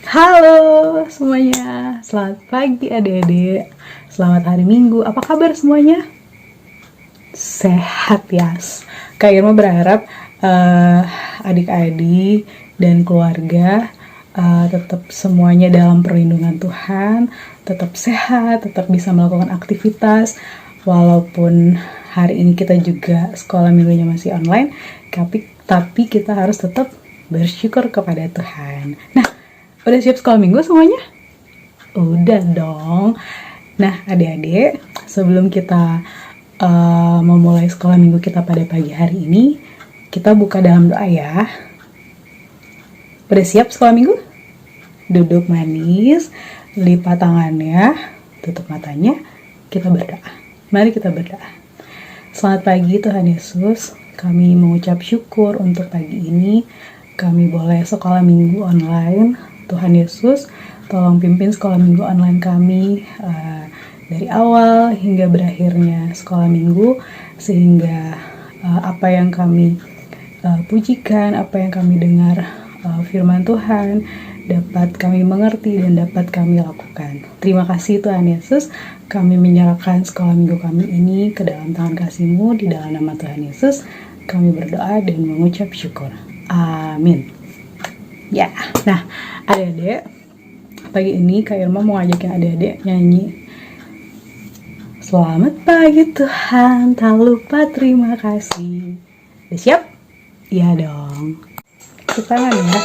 Halo semuanya, selamat pagi adik-adik. Selamat hari Minggu, apa kabar semuanya? Sehat ya. Kak Irma berharap adik-adik dan keluarga tetap semuanya dalam perlindungan Tuhan, tetap sehat, tetap bisa melakukan aktivitas. Walaupun hari ini kita juga sekolah minggunya masih online, tapi kita harus tetap bersyukur kepada Tuhan. Nah, udah siap sekolah minggu semuanya? Udah dong. Nah, adik-adik, sebelum kita memulai sekolah minggu kita pada pagi hari ini, kita buka dalam doa ya. Udah siap sekolah minggu? Duduk manis, lipat tangannya, tutup matanya, kita berdoa. Mari kita berdoa. Selamat pagi Tuhan Yesus, kami mengucap syukur untuk pagi ini. Kami boleh sekolah minggu online. Tuhan Yesus, tolong pimpin sekolah minggu online kami dari awal hingga berakhirnya sekolah minggu, sehingga apa yang kami pujikan, apa yang kami dengar firman Tuhan dapat kami mengerti dan dapat kami lakukan. Terima kasih Tuhan Yesus, kami menyerahkan sekolah minggu kami ini ke dalam tangan kasih-Mu, di dalam nama Tuhan Yesus kami berdoa dan mengucap syukur. Amin. Ya, nah adik-adik, pagi ini Kak Irma mau ngajakin adik-adik nyanyi Selamat pagi Tuhan, tak lupa terima kasih. Udah siap? Iya dong. Tepuk tangan ya.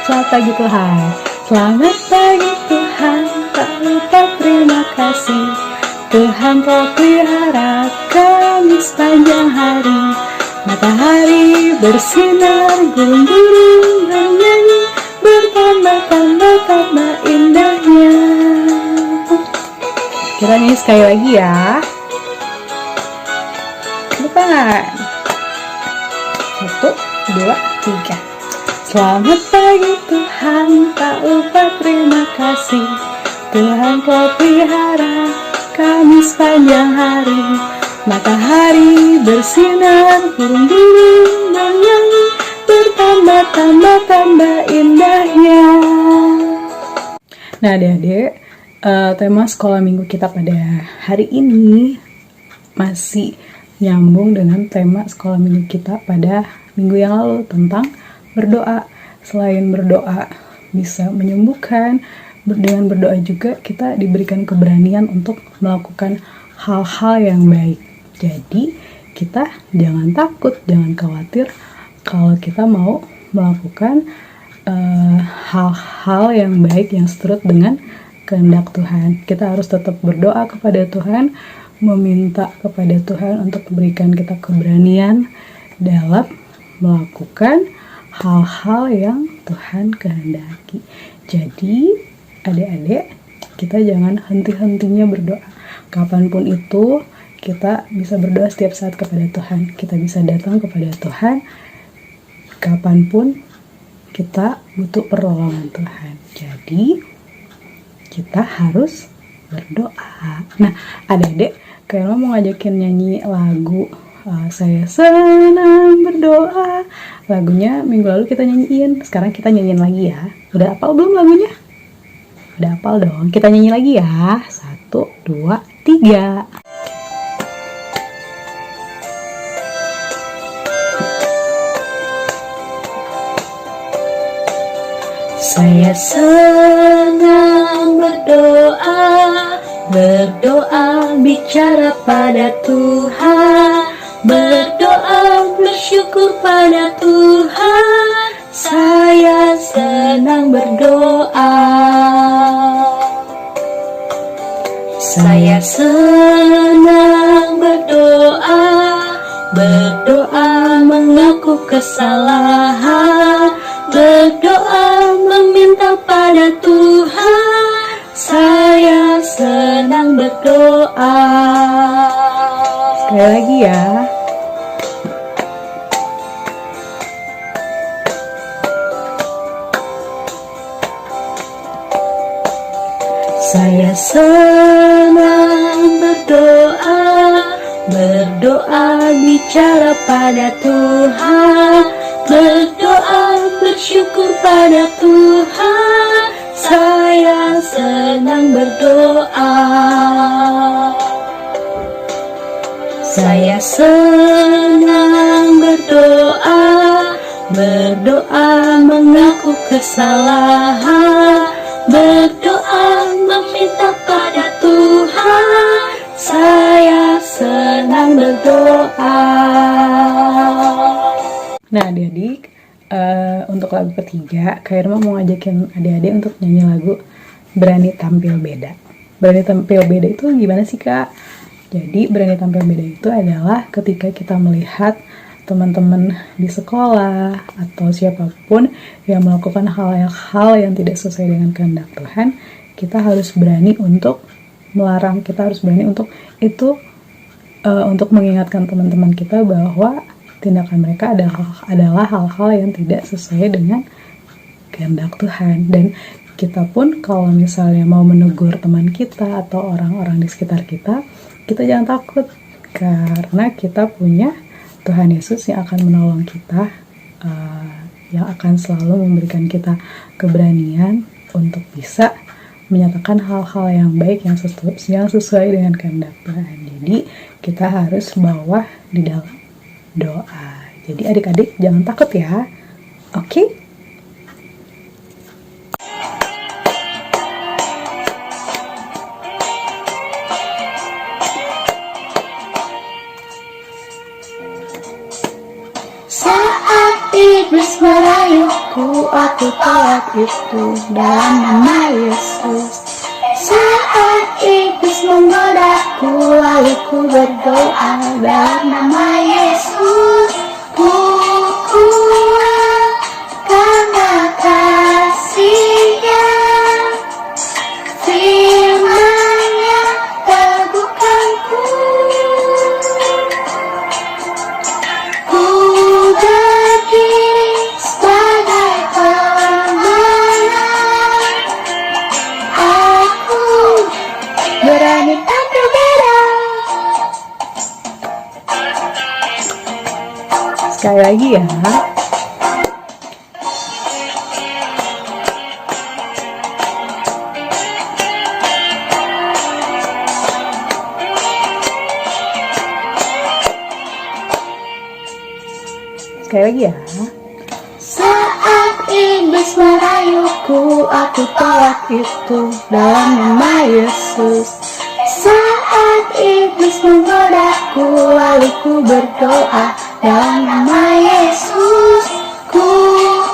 Selamat pagi Tuhan, selamat pagi Tuhan, tak lupa terima kasih. Tuhan kau pelihara kami sepanjang hari. Matahari bersinar, burung-burung bernyanyi, bertambah-tambah indahnya. Kita nyanyi sekali lagi ya. Tepuk tangan. 1, 2, 3. Selamat pagi Tuhan, tak lupa terima kasih. Tuhan kau pelihara kami sepanjang hari. Matahari bersinar, burung-burung bernyanyi, bertambah-tambah indahnya. Nah adik-adik, tema sekolah minggu kita pada hari ini masih nyambung dengan tema sekolah minggu kita pada minggu yang lalu tentang berdoa. Selain berdoa bisa menyembuhkan, dengan berdoa juga kita diberikan keberanian untuk melakukan hal-hal yang baik. Jadi kita jangan takut, jangan khawatir kalau kita mau melakukan hal-hal yang baik yang seturut dengan kehendak Tuhan. Kita harus tetap berdoa kepada Tuhan, meminta kepada Tuhan untuk memberikan kita keberanian dalam melakukan hal-hal yang Tuhan kehendaki. Jadi adik-adik, kita jangan henti-hentinya berdoa. Kapanpun itu, kita bisa berdoa setiap saat kepada Tuhan. Kita bisa datang kepada Tuhan kapanpun kita butuh pertolongan Tuhan. Jadi, kita harus berdoa. Nah, adik-adik, kayaknya mau ngajakin nyanyi lagu Saya Senang Berdoa. Lagunya minggu lalu kita nyanyiin, sekarang kita nyanyiin lagi ya. Udah hafal belum lagunya? Udah hafal dong, kita nyanyi lagi ya. 1, 2, 3. Saya senang berdoa, berdoa bicara pada Tuhan, berdoa bersyukur pada Tuhan. Saya senang berdoa. Saya senang berdoa, berdoa mengaku kesalahan, berdoa meminta pada Tuhan. Saya senang berdoa. Sekali lagi ya. Saya senang berdoa, berdoa bicara berbicara pada Tuhan, berdoa bersyukur pada Tuhan. Saya senang berdoa. Saya senang berdoa, berdoa mengaku kesalahan, berdoa meminta pada Tuhan. Saya senang berdoa. Nah adik-adik, untuk lagu ketiga Kak Irma mau ngajakin adik-adik untuk nyanyi lagu Berani Tampil Beda. Berani tampil beda itu gimana sih Kak? Jadi berani tampil beda itu adalah ketika kita melihat teman-teman di sekolah atau siapapun yang melakukan hal-hal yang tidak sesuai dengan kehendak Tuhan, kita harus berani untuk melarang, kita harus berani untuk itu, untuk mengingatkan teman-teman kita bahwa tindakan mereka adalah hal-hal yang tidak sesuai dengan kehendak Tuhan. Dan kita pun kalau misalnya mau menegur teman kita atau orang-orang di sekitar kita, kita jangan takut, karena kita punya Tuhan Yesus yang akan menolong kita, yang akan selalu memberikan kita keberanian untuk bisa menyatakan hal-hal yang baik yang sesuai dengan kehendak Tuhan. Jadi kita harus bawa di dalam doa. Jadi adik-adik jangan takut ya. Oke? Saat iblis merayuku, aku tolak itu dalam nama Yesus. Saat iblis menggodaku, lalu ku berdoa dalam nama Yesus. Ku kuat karena kasih-Nya, firman-Nya teguhkanku. Ku berdiri sebagai pemenang. Aku berani tampil beda. Sekali lagi ya. Sekali lagi ya. Saat iblis merayuku, aku tolak itu dalam nama Yesus. Saat iblis menggodaku, lalu ku berdoa dalam nama Yesus. Ku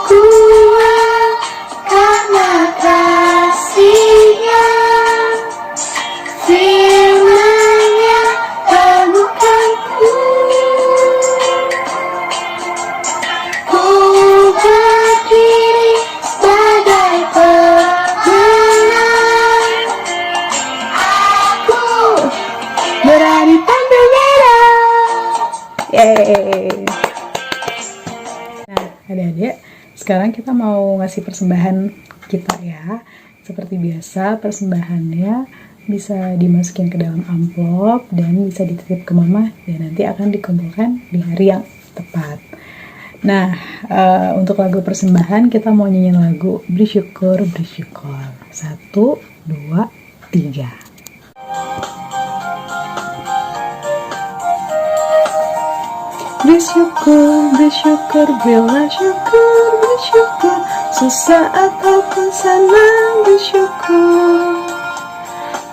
kuat karena kasih-Nya, firman-Nya teguhkanku. Ku berdiri sebagai pemenang. Aku berani tampil beda. Yeay. Nah adik-adik, sekarang kita mau ngasih persembahan kita ya. Seperti biasa, persembahannya bisa dimasukin ke dalam amplop dan bisa dititip ke mama, dan nanti akan dikumpulkan di hari yang tepat. Nah, untuk lagu persembahan kita mau nyanyiin lagu Bersyukur, Bersyukur. 1, 2, 3. Bersyukur, bersyukur, bela syukur, bersyukur, susah ataupun senang bersyukur.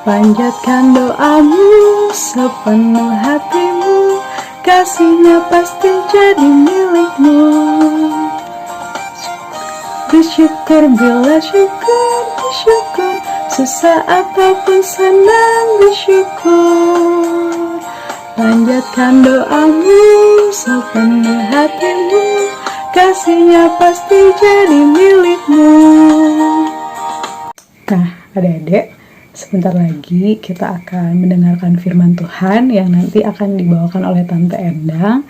Panjatkan doamu sepenuh hatimu, kasih-Nya pasti jadi milikmu. Bersyukur, bela syukur, bersyukur, susah ataupun senang bersyukur. Panjatkan doamu sepenuh hatimu, kasih-Nya pasti jadi milikmu. Nah adik-adik, sebentar lagi kita akan mendengarkan firman Tuhan yang nanti akan dibawakan oleh Tante Endang.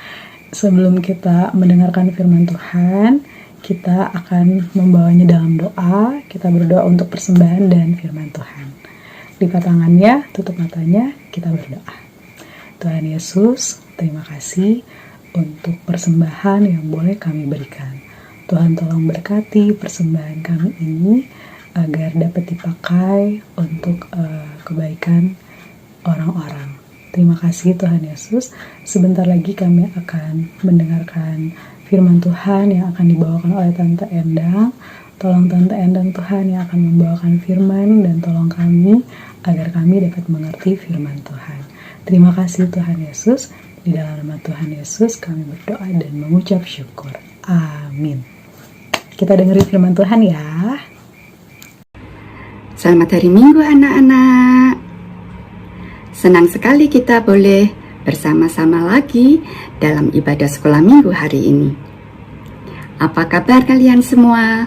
Sebelum kita mendengarkan firman Tuhan, kita akan membawanya dalam doa. Kita berdoa untuk persembahan dan firman Tuhan. Lipat tangannya, tutup matanya, kita berdoa. Tuhan Yesus, terima kasih untuk persembahan yang boleh kami berikan. Tuhan tolong berkati persembahan kami ini agar dapat dipakai untuk kebaikan orang-orang. Terima kasih Tuhan Yesus. Sebentar lagi kami akan mendengarkan firman Tuhan yang akan dibawakan oleh Tante Endang. Tolong Tante Endang Tuhan yang akan membawakan firman, dan tolong kami agar kami dapat mengerti firman Tuhan. Terima kasih Tuhan Yesus. Di dalam nama Tuhan Yesus kami berdoa dan mengucap syukur. Amin. Kita dengerin firman Tuhan ya. Selamat hari Minggu anak-anak. Senang sekali kita boleh bersama-sama lagi dalam ibadah sekolah minggu hari ini. Apa kabar kalian semua?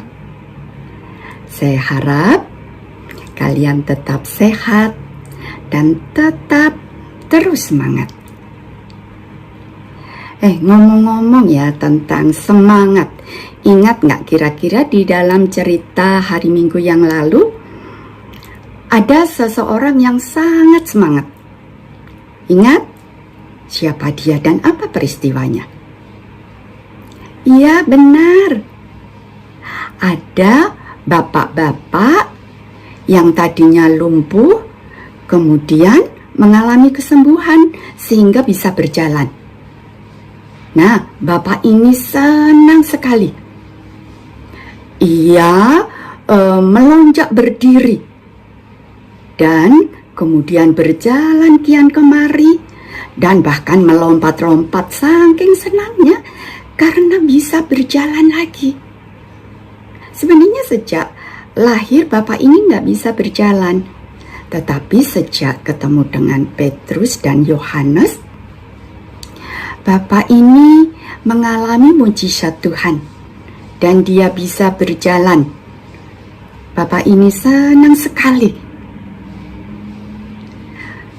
Saya harap kalian tetap sehat dan tetap terus semangat. Ngomong-ngomong ya tentang semangat. Ingat nggak kira-kira di dalam cerita hari Minggu yang lalu ada seseorang yang sangat semangat. Ingat siapa dia dan apa peristiwanya? Iya benar. Ada bapak-bapak yang tadinya lumpuh kemudian mengalami kesembuhan sehingga bisa berjalan. Nah, bapak ini senang sekali. Ia melonjak berdiri dan kemudian berjalan kian kemari dan bahkan melompat-lompat saking senangnya karena bisa berjalan lagi. Sebenarnya sejak lahir bapak ini nggak bisa berjalan, tetapi sejak ketemu dengan Petrus dan Yohanes, bapak ini mengalami mujizat Tuhan dan dia bisa berjalan. Bapak ini senang sekali.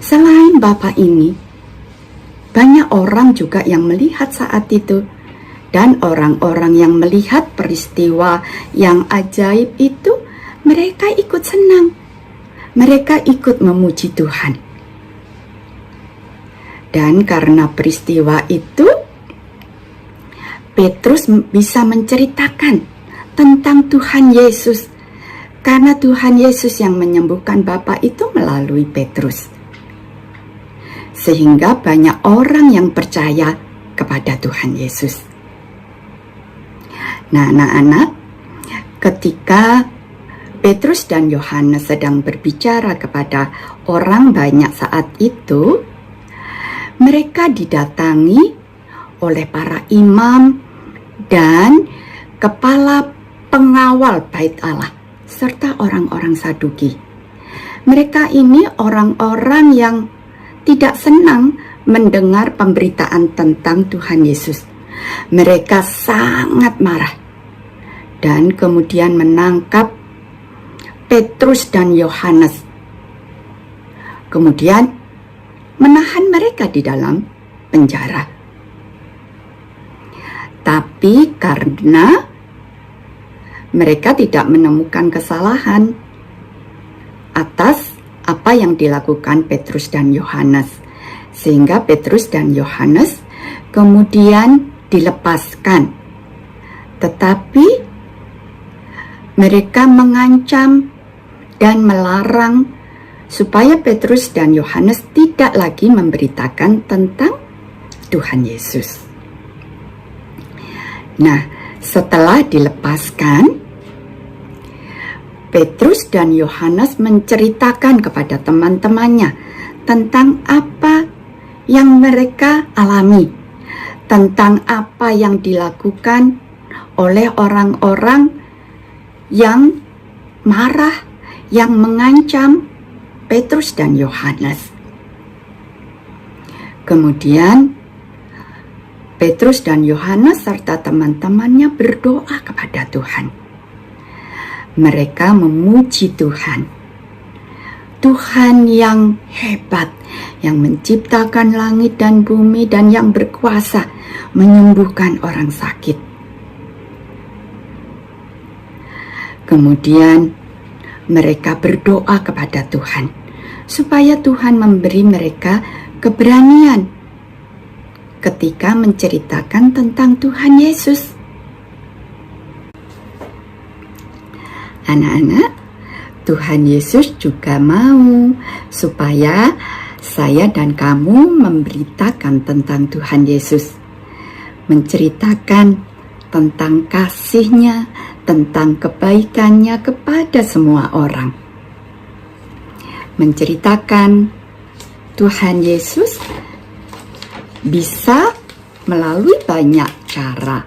Selain bapak ini, banyak orang juga yang melihat saat itu, dan orang-orang yang melihat peristiwa yang ajaib itu, mereka ikut senang. Mereka ikut memuji Tuhan. Dan karena peristiwa itu, Petrus bisa menceritakan tentang Tuhan Yesus. Karena Tuhan Yesus yang menyembuhkan bapak itu melalui Petrus. Sehingga banyak orang yang percaya kepada Tuhan Yesus. Nah, anak-anak, ketika Petrus dan Yohanes sedang berbicara kepada orang banyak saat itu, mereka didatangi oleh para imam dan kepala pengawal bait Allah serta orang-orang Saduki. Mereka ini orang-orang yang tidak senang mendengar pemberitaan tentang Tuhan Yesus. Mereka sangat marah dan kemudian menangkap Petrus dan Yohanes. Kemudian menahan mereka di dalam penjara. Tapi karena mereka tidak menemukan kesalahan atas apa yang dilakukan Petrus dan Yohanes, sehingga Petrus dan Yohanes kemudian dilepaskan. Tetapi mereka mengancam dan melarang supaya Petrus dan Yohanes tidak lagi memberitakan tentang Tuhan Yesus. Nah, setelah dilepaskan, Petrus dan Yohanes menceritakan kepada teman-temannya tentang apa yang mereka alami, tentang apa yang dilakukan oleh orang-orang yang marah, yang mengancam Petrus dan Yohanes. Kemudian Petrus dan Yohanes serta teman-temannya berdoa kepada Tuhan. Mereka memuji Tuhan. Tuhan yang hebat, yang menciptakan langit dan bumi dan yang berkuasa menyembuhkan orang sakit. Kemudian mereka berdoa kepada Tuhan supaya Tuhan memberi mereka keberanian ketika menceritakan tentang Tuhan Yesus. Anak-anak, Tuhan Yesus juga mau supaya saya dan kamu memberitakan tentang Tuhan Yesus, menceritakan tentang kasih-Nya, tentang kebaikan-Nya kepada semua orang. Menceritakan Tuhan Yesus bisa melalui banyak cara.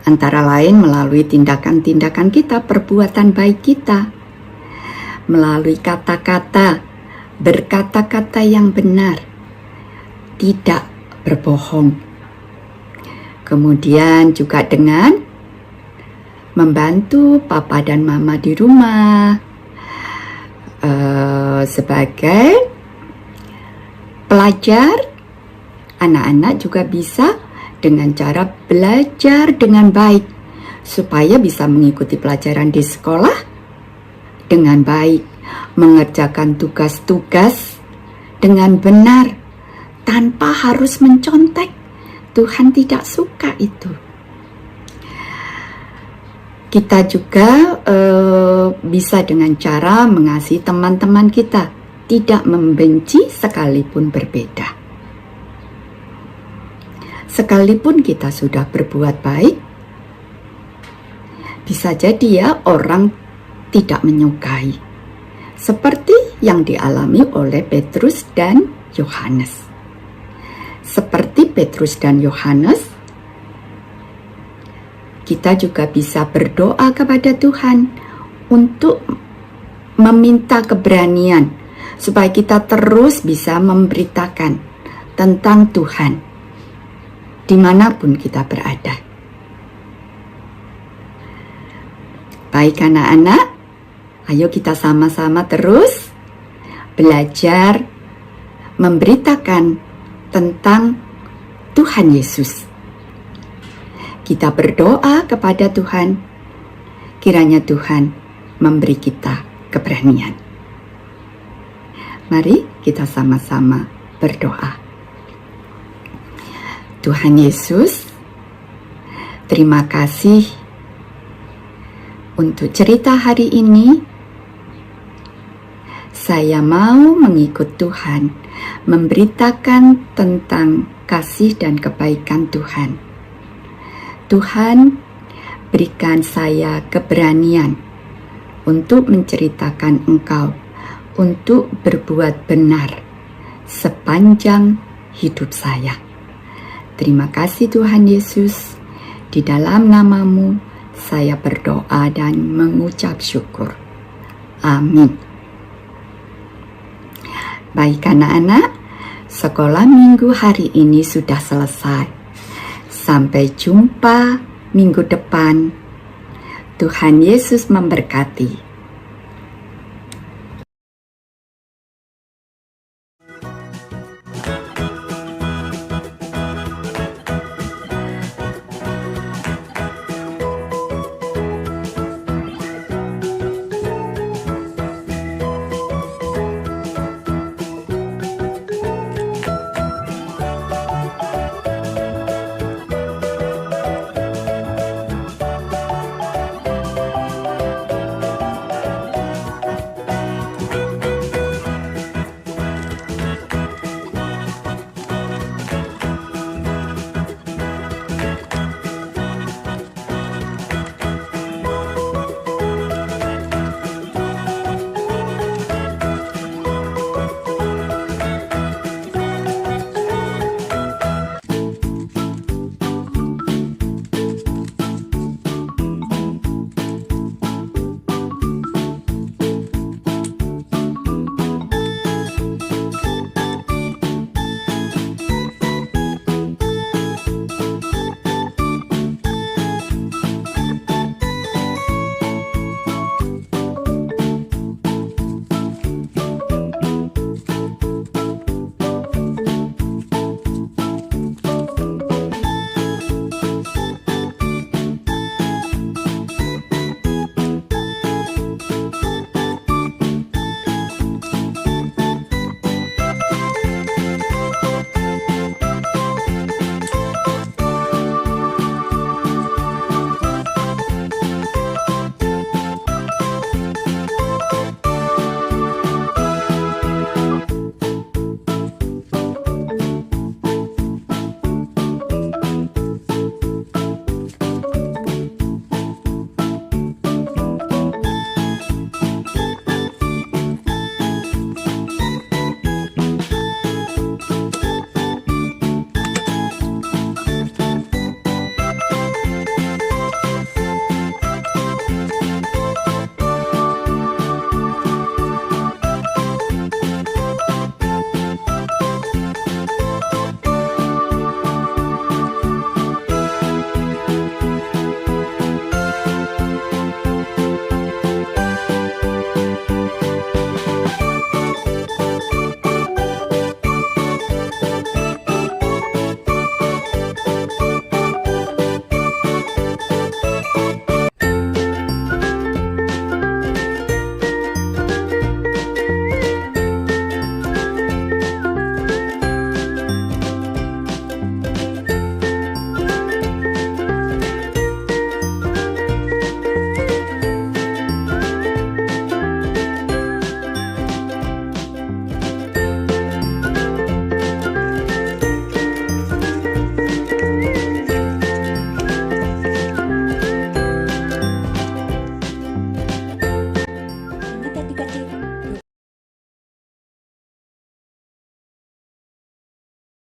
Antara lain melalui tindakan-tindakan kita, perbuatan baik kita, melalui kata-kata, berkata-kata yang benar, tidak berbohong. Kemudian juga dengan membantu papa dan mama di rumah, sebagai pelajar, anak-anak juga bisa dengan cara belajar dengan baik supaya bisa mengikuti pelajaran di sekolah dengan baik, mengerjakan tugas-tugas dengan benar tanpa harus mencontek. Tuhan tidak suka itu. Kita juga bisa dengan cara mengasihi teman-teman kita, tidak membenci sekalipun berbeda. Sekalipun kita sudah berbuat baik, bisa jadi ya orang tidak menyukai, seperti yang dialami oleh Petrus dan Yohanes. Seperti Petrus dan Yohanes, kita juga bisa berdoa kepada Tuhan untuk meminta keberanian supaya kita terus bisa memberitakan tentang Tuhan dimanapun kita berada. Baik anak-anak, ayo kita sama-sama terus belajar memberitakan tentang Tuhan Yesus. Kita berdoa kepada Tuhan, kiranya Tuhan memberi kita keberanian. Mari kita sama-sama berdoa. Tuhan Yesus, terima kasih untuk cerita hari ini. Saya mau mengikut Tuhan, memberitakan tentang kasih dan kebaikan Tuhan. Tuhan, berikan saya keberanian untuk menceritakan Engkau, untuk berbuat benar sepanjang hidup saya. Terima kasih Tuhan Yesus, di dalam nama-Mu saya berdoa dan mengucap syukur. Amin. Baik anak-anak, sekolah minggu hari ini sudah selesai. Sampai jumpa minggu depan. Tuhan Yesus memberkati.